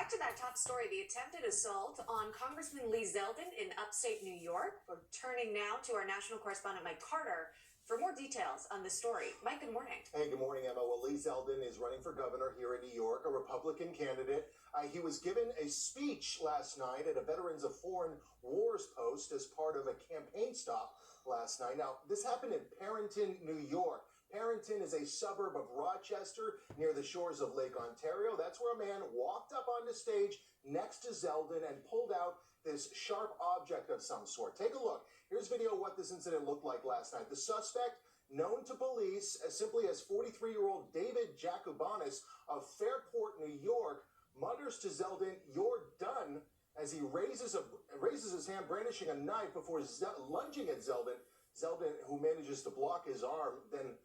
Back to that top story, the attempted assault on Congressman Lee Zeldon in upstate New York. We're turning now to our national correspondent, Mike Carter, for more details on the story. Mike, good morning. Hey, good morning, Emma. Well, Lee Zeldon is running for governor here in New York, a Republican candidate. He was given a speech last night at a Veterans of Foreign Wars post as part of a campaign stop last night. Now, this happened in Parenton, New York. Parenton is a suburb of Rochester near the shores of Lake Ontario. That's where a man walked up onto stage next to Zeldon and pulled out this sharp object of some sort. Take a look. Here's video of what this incident looked like last night. The suspect, known to police as simply as 43-year-old David Jakubanis of Fairport, New York, mutters to Zeldon, "You're done," as he raises his hand brandishing a knife before lunging at Zeldon. Zeldon, who manages to block his arm, then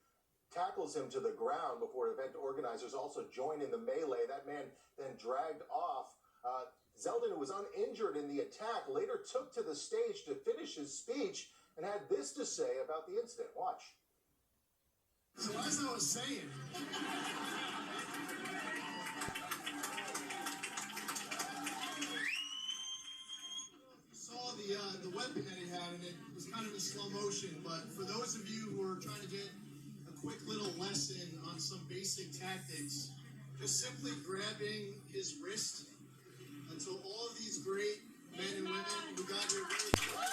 tackles him to the ground before event organizers also join in the melee. That man then dragged off. Zeldon, who was uninjured in the attack, later took to the stage to finish his speech and had this to say about the incident. Watch. So as I was saying, you saw the weapon that he had, and it was kind of in slow motion, but for those of you who are trying to get a quick little lesson on some basic tactics, just simply grabbing his wrist until all of these great men and women who got here very quickly.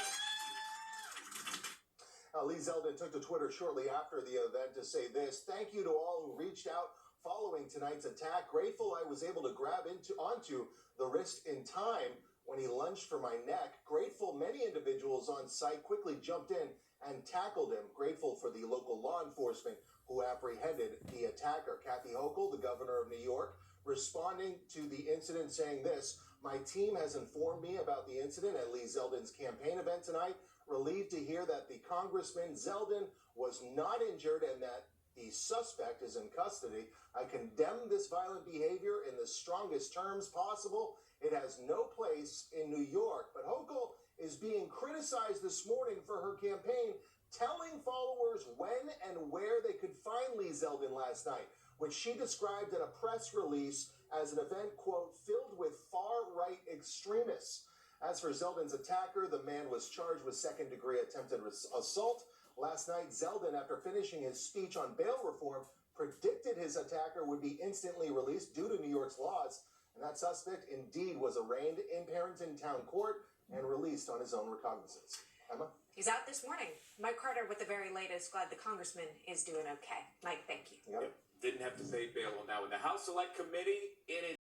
Lee Zeldon took to Twitter shortly after the event to say this: "Thank you to all who reached out following tonight's attack. Grateful I was able to grab onto the wrist in time when he lunged for my neck. Grateful many individuals on site quickly jumped in and tackled him. Grateful for the local law enforcement who apprehended the attacker." Kathy Hochul, the governor of New York, responding to the incident, saying this: "My team has informed me about the incident at Lee Zeldon's campaign event tonight. Relieved to hear that the Congressman Zeldon was not injured and that the suspect is in custody. I condemn this violent behavior in the strongest terms possible. It has no place in New York." But Hochul is being criticized this morning for her campaign telling followers when and where they could find Lee Zeldon last night, which she described in a press release as an event, quote, "filled with far-right extremists." As for Zeldon's attacker, the man was charged with second-degree attempted assault. Last night, Zeldon, after finishing his speech on bail reform, predicted his attacker would be instantly released due to New York's laws. And that suspect indeed was arraigned in Parenton Town Court and released on his own recognizance. Emma? He's out this morning. Mike Carter with the very latest. Glad the congressman is doing okay. Mike, thank you. Yep. Didn't have to pay bail on that one. The House Select Committee, it is